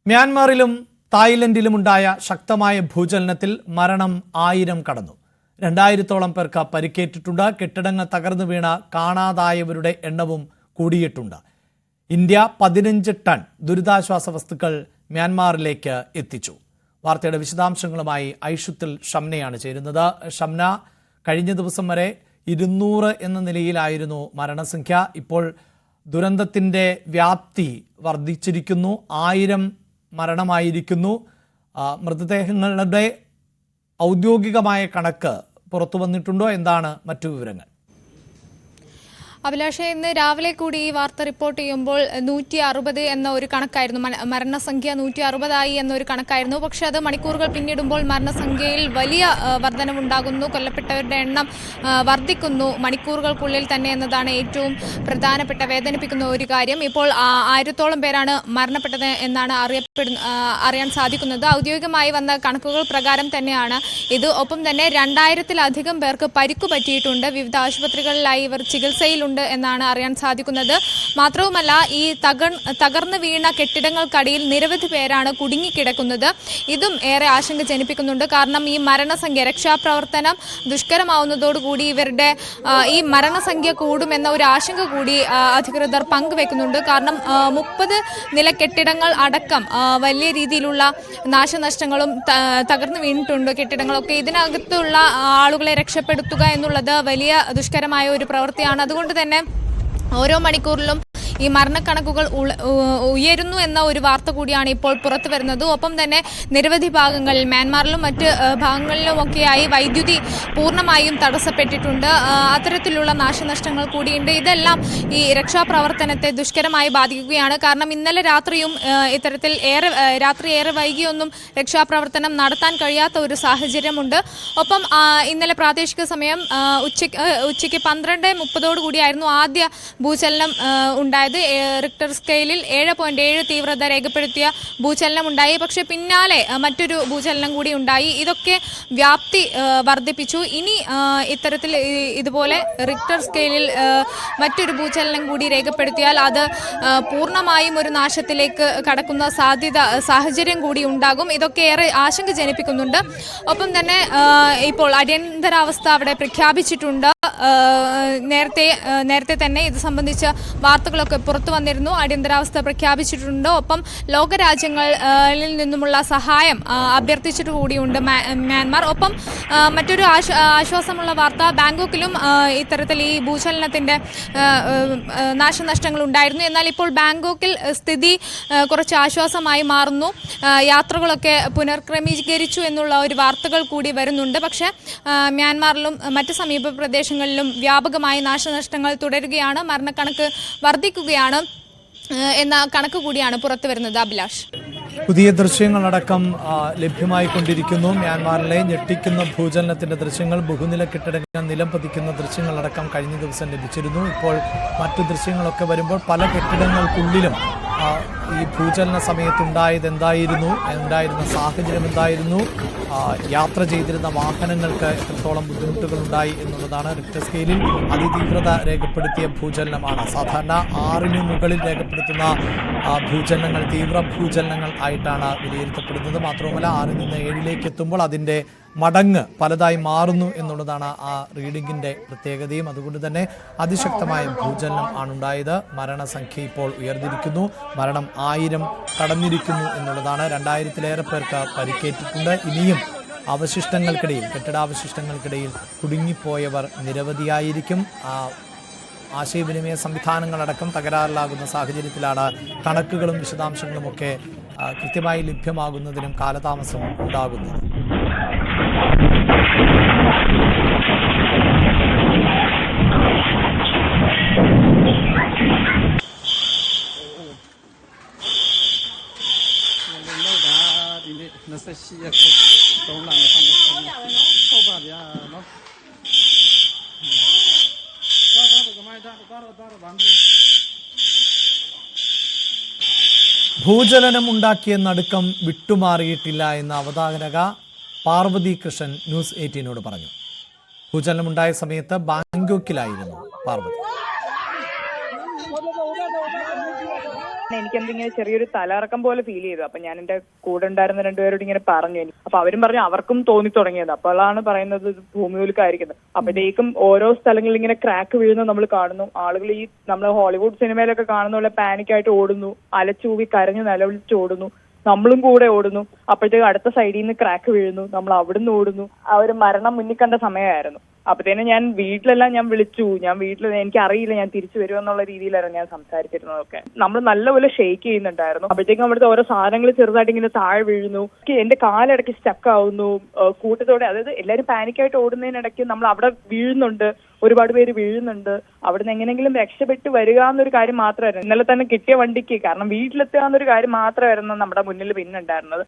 മ്യാൻമാറിലും തായ്ലൻഡിലുമുണ്ടായ ശക്തമായ ഭൂചലനത്തിൽ മരണം 1000 കടന്നു. 2000-ഓളം പേർക്ക് പരിക്കേറ്റിട്ടുണ്ട്. കെട്ടിടങ്ങൾ തകർന്നു വീണ കാണാതായവരുടെ എണ്ണവും കൂടിയിട്ടുണ്ട്. ഇന്ത്യ 15 ടൺ ദുരിതാശ്വാസ വസ്തുക്കൾ മ്യാൻമാറിലേക്ക് എത്തിച്ചു. വാർത്തയുടെ വിശദാംശങ്ങളുമായി ഐഷുത്തിൽ ഷംനയാണ് ചേരുന്നത്. ഷംന, കഴിഞ്ഞ ദിവസം വരെ 200 എന്ന നിലയിലായിരുന്നു മരണസംഖ്യ. ഇപ്പോൾ ദുരന്തത്തിന്റെ വ്യാപ്തി വർദ്ധിച്ചിരിക്കുന്നു. 1000 മരണമായിരിക്കുന്നു. മൃതദേഹങ്ങളുടെ ഔദ്യോഗികമായ കണക്ക് പുറത്തു വന്നിട്ടുണ്ടോ? എന്താണ് മറ്റു വിവരങ്ങൾ? അഭിലാഷ, ഇന്ന് രാവിലെ കൂടി ഈ വാർത്ത റിപ്പോർട്ട് ചെയ്യുമ്പോൾ 160 എന്ന ഒരു കണക്കായിരുന്നു. മരണസംഖ്യ 160 എന്ന ഒരു കണക്കായിരുന്നു. പക്ഷെ അത് മണിക്കൂറുകൾ പിന്നിടുമ്പോൾ മരണസംഖ്യയിൽ വലിയ വർധനവുണ്ടാകുന്നു. കൊല്ലപ്പെട്ടവരുടെ എണ്ണം വർദ്ധിക്കുന്നു മണിക്കൂറുകൾക്കുള്ളിൽ തന്നെ എന്നതാണ് ഏറ്റവും പ്രധാനപ്പെട്ട വേദനിപ്പിക്കുന്ന ഒരു കാര്യം. ഇപ്പോൾ 1000-ഓളം പേരാണ് മരണപ്പെട്ടത് എന്നാണ് അറിയാൻ സാധിക്കുന്നത്. ഔദ്യോഗികമായി വന്ന കണക്കുകൾ പ്രകാരം തന്നെയാണ് ഇത്. ഒപ്പം തന്നെ 2000-ത്തിലധികം പേർക്ക് പരിക്കു പറ്റിയിട്ടുണ്ട്. വിവിധ ആശുപത്രികളിലായി ഇവർ ചികിത്സയിൽ എന്നാണ് അറിയാൻ സാധിക്കുന്നത്. മാത്രവുമല്ല, ഈ തകർന്നു വീണ കെട്ടിടങ്ങൾക്കടിയിൽ നിരവധി പേരാണ് കുടുങ്ങിക്കിടക്കുന്നത്. ഇതും ഏറെ ആശങ്ക ജനിപ്പിക്കുന്നുണ്ട്. കാരണം ഈ മരണസംഖ്യ, രക്ഷാപ്രവർത്തനം ദുഷ്കരമാവുന്നതോടുകൂടി ഇവരുടെ ഈ മരണസംഖ്യ കൂടുമെന്ന ഒരു ആശങ്ക കൂടി അധികൃതർ പങ്കുവെക്കുന്നുണ്ട്. കാരണം 30 നില കെട്ടിടങ്ങൾ അടക്കം വലിയ രീതിയിലുള്ള നാശനഷ്ടങ്ങളും തകർന്നു വീണിട്ടുണ്ട്. കെട്ടിടങ്ങളൊക്കെ ഇതിനകത്തുള്ള ആളുകളെ രക്ഷപ്പെടുത്തുക എന്നുള്ളത് വലിയ ദുഷ്കരമായ ഒരു പ്രവൃത്തിയാണ്. അതുകൊണ്ട് തന്നെ ഓരോ മണിക്കൂറിലും ഈ മരണക്കണക്കുകൾ ഉയരുന്നു എന്ന ഒരു വാർത്ത കൂടിയാണ് ഇപ്പോൾ പുറത്തു വരുന്നത്. ഒപ്പം തന്നെ നിരവധി ഭാഗങ്ങളിൽ, മ്യാൻമാറിലും മറ്റ് ഭാഗങ്ങളിലുമൊക്കെയായി വൈദ്യുതി പൂർണ്ണമായും തടസ്സപ്പെട്ടിട്ടുണ്ട്. അത്തരത്തിലുള്ള നാശനഷ്ടങ്ങൾ കൂടിയുണ്ട്. ഇതെല്ലാം ഈ രക്ഷാപ്രവർത്തനത്തെ ദുഷ്കരമായി ബാധിക്കുകയാണ്. കാരണം ഇന്നലെ രാത്രിയും ഇത്തരത്തിൽ രാത്രി ഏറെ വൈകിയൊന്നും രക്ഷാപ്രവർത്തനം നടത്താൻ കഴിയാത്ത ഒരു സാഹചര്യമുണ്ട്. ഒപ്പം ഇന്നലെ പ്രാദേശിക സമയം ഉച്ചയ്ക്ക് 12:30 കൂടിയായിരുന്നു ആദ്യ ഭൂചലനം ഉണ്ടായത്. റിക്ടർ സ്കെയിലിൽ 7.7 തീവ്രത രേഖപ്പെടുത്തിയ ഭൂചലനം ഉണ്ടായി. പക്ഷെ പിന്നാലെ മറ്റൊരു ഭൂചലനം കൂടി ഉണ്ടായി. ഇതൊക്കെ വ്യാപ്തി വർദ്ധിപ്പിച്ചു. ഇനി ഇത്തരത്തിൽ ഇതുപോലെ റിക്ടർ സ്കെയിലിൽ മറ്റൊരു ഭൂചലനം കൂടി രേഖപ്പെടുത്തിയാൽ അത് പൂർണ്ണമായും ഒരു നാശത്തിലേക്ക് കടക്കുന്ന സാഹചര്യം കൂടി ഉണ്ടാകും. ഇതൊക്കെ ഏറെ ആശങ്ക ജനിപ്പിക്കുന്നുണ്ട്. ഒപ്പം തന്നെ ഇപ്പോൾ അടിയന്തരാവസ്ഥ അവിടെ പ്രഖ്യാപിച്ചിട്ടുണ്ട്. നേരത്തെ തന്നെ ഇത് സംബന്ധിച്ച വാർത്തകളൊക്കെ പുറത്തു വന്നിരുന്നു. അടിയന്തരാവസ്ഥ പ്രഖ്യാപിച്ചിട്ടുണ്ട്. ഒപ്പം ലോകരാജ്യങ്ങളിൽ നിന്നുമുള്ള സഹായം അഭ്യർത്ഥിച്ചിട്ട് കൂടിയുണ്ട് മ്യാൻമാർ. ഒപ്പം മറ്റൊരു ആശ്വാസമുള്ള വാർത്ത, ബാങ്കോക്കിലും ഇത്തരത്തിൽ ഈ ഭൂചലനത്തിന്റെ നാശനഷ്ടങ്ങൾ ഉണ്ടായിരുന്നു. എന്നാൽ ഇപ്പോൾ ബാങ്കോക്കിൽ സ്ഥിതി കുറച്ച് ആശ്വാസമായി മാറുന്നു. യാത്രകളൊക്കെ പുനർക്രമീകരിച്ചു എന്നുള്ള ഒരു വാർത്തകൾ കൂടി വരുന്നുണ്ട്. പക്ഷേ മ്യാൻമാറിലും മറ്റ് സമീപ പ്രദേശങ്ങളിലും വ്യാപകമായി നാശനഷ്ടങ്ങൾ തുടരുകയാണ്. മരണക്കണക്ക് വർദ്ധിക്കുകയാണ് എന്ന കണക്ക് കൂടിയാണ് പുറത്തു വരുന്നത്. അഭിലാഷ്, പുതിയ ദൃശ്യങ്ങളടക്കം ലഭ്യമായിക്കൊണ്ടിരിക്കുന്നു. മ്യാൻമാറിലെ ഞെട്ടിക്കുന്ന ഭൂചലനത്തിന്റെ ദൃശ്യങ്ങൾ, ബഹുനില കെട്ടിടങ്ങൾ നിലം പതിക്കുന്ന ദൃശ്യങ്ങളടക്കം കഴിഞ്ഞ ദിവസം ലഭിച്ചിരുന്നു. ഇപ്പോൾ മറ്റു ദൃശ്യങ്ങളൊക്കെ വരുമ്പോൾ പല കെട്ടിടങ്ങൾക്കുള്ളിലും ഈ ഭൂചലന സമയത്തുണ്ടായത് ഉണ്ടായിരുന്ന സാഹചര്യം എന്തായിരുന്നു, യാത്ര ചെയ്തിരുന്ന വാഹനങ്ങൾക്ക് എത്രത്തോളം ബുദ്ധിമുട്ടുകൾ ഉണ്ടായി എന്നുള്ളതാണ്. റിക്ടർ സ്കെയിലിൽ അതിതീവ്രത രേഖപ്പെടുത്തിയ ഭൂചലനമാണ്. സാധാരണ 6-ന് മുകളിൽ രേഖപ്പെടുത്തുന്ന ഭൂചലനങ്ങൾ തീവ്ര ഭൂചലനങ്ങൾ ആയിട്ടാണ് വിലയിരുത്തപ്പെടുന്നത്. മാത്രവുമല്ല, 6-ൽ നിന്ന് 7-ലേക്ക് എത്തുമ്പോൾ അതിൻ്റെ മടങ്ങ് പലതായി മാറുന്നു എന്നുള്ളതാണ് ആ റീഡിങ്ങിൻ്റെ പ്രത്യേകതയും. അതുകൊണ്ട് തന്നെ അതിശക്തമായ ഭൂചലനം ആണുണ്ടായത്. മരണസംഖ്യ ഇപ്പോൾ ഉയർന്നിരിക്കുന്നു. മരണം 1000 കടന്നിരിക്കുന്നു എന്നുള്ളതാണ്. 2000-ത്തിലേറെ പേർക്ക് പരിക്കേറ്റിട്ടുണ്ട്. ഇനിയും അവശിഷ്ടങ്ങൾക്കിടയിൽ, കെട്ടിടാവശിഷ്ടങ്ങൾക്കിടയിൽ കുടുങ്ങിപ്പോയവർ നിരവധിയായിരിക്കും. ആശയവിനിമയ സംവിധാനങ്ങളടക്കം തകരാറിലാകുന്ന സാഹചര്യത്തിലാണ് കണക്കുകളും വിശദാംശങ്ങളുമൊക്കെ കൃത്യമായി ലഭ്യമാകുന്നതിനും കാലതാമസം ഉണ്ടാകുന്നത്. ഭൂചലനം ഉണ്ടാക്കിയ നടുക്കം വിട്ടുമാറിയിട്ടില്ല എന്ന അവതാരക പാർവതി കൃഷ്ണൻ ന്യൂസ് 18 പറഞ്ഞു. ഭൂചലനമുണ്ടായ സമയത്ത് ബാങ്കോക്കിലായിരുന്നു പാർവതി. എനിക്ക് എന്തിങ്ങനെ ചെറിയൊരു തലകറക്കം പോലെ ഫീൽ ചെയ്തു. അപ്പൊ ഞാൻ എന്റെ കൂടെ ഉണ്ടായിരുന്ന രണ്ടുപേരോട് ഇങ്ങനെ പറഞ്ഞു. അപ്പൊ അവരും പറഞ്ഞു അവർക്കും തോന്നി തുടങ്ങിയത്. അപ്പോഴാണ് പറയുന്നത് ഭൂമികുലുക്കമായിരിക്കുന്നത്. അപ്പോഴത്തേക്കും ഓരോ സ്ഥലങ്ങളിൽ ഇങ്ങനെ ക്രാക്ക് വീഴുന്നത് നമ്മൾ കാണുന്നു. ആളുകൾ ഈ നമ്മൾ ഹോളിവുഡ് സിനിമയിലൊക്കെ കാണുന്ന പോലെ പാനിക്കായിട്ട് ഓടുന്നു, അലച്ചൂവി കരഞ്ഞു നിലവിളിച്ച് ഓടുന്നു. നമ്മളും കൂടെ ഓടുന്നു. അപ്പോഴത്തേക്ക് അടുത്ത സൈഡിൽ നിന്ന് ക്രാക്ക് വീഴുന്നു, നമ്മൾ അവിടുന്ന് ഓടുന്നു. ആ ഒരു മരണം മുന്നിൽ കണ്ട സമയമായിരുന്നു. അപ്പത്തേനും ഞാൻ വീട്ടിലെല്ലാം വിളിച്ചു. എനിക്ക് അറിയില്ല ഞാൻ തിരിച്ചു വരുമെന്നുള്ള രീതിയിലായിരുന്നു ഞാൻ സംസാരിച്ചിരുന്നതൊക്കെ. നമ്മൾ നല്ലപോലെ ഷെയ്ക്ക് ചെയ്യുന്നുണ്ടായിരുന്നു. അപ്പോഴത്തേക്കും അവിടുത്തെ ഓരോ സാധനങ്ങൾ ചെറുതായിട്ട് ഇങ്ങനെ താഴെ വീഴുന്നു. എന്റെ കാലിടയ്ക്ക് സ്റ്റക്ക് ആവുന്നു. കൂട്ടത്തോടെ, അതായത് എല്ലാവരും പാനിക്കായിട്ട് ഓടുന്നതിനിടയ്ക്ക് നമ്മൾ അവിടെ വീഴുന്നുണ്ട്, ഒരുപാട് പേര് വീഴുന്നുണ്ട്. അവിടുന്ന് എങ്ങനെയെങ്കിലും രക്ഷപ്പെട്ട് വരിക എന്നൊരു കാര്യം മാത്രമായിരുന്നു ഇന്നലെ തന്നെ കിട്ടിയ വണ്ടിക്ക്. കാരണം വീട്ടിലെത്തുക എന്നൊരു കാര്യം മാത്രമായിരുന്നു നമ്മുടെ മുന്നിൽ പിന്നുണ്ടായിരുന്നത്.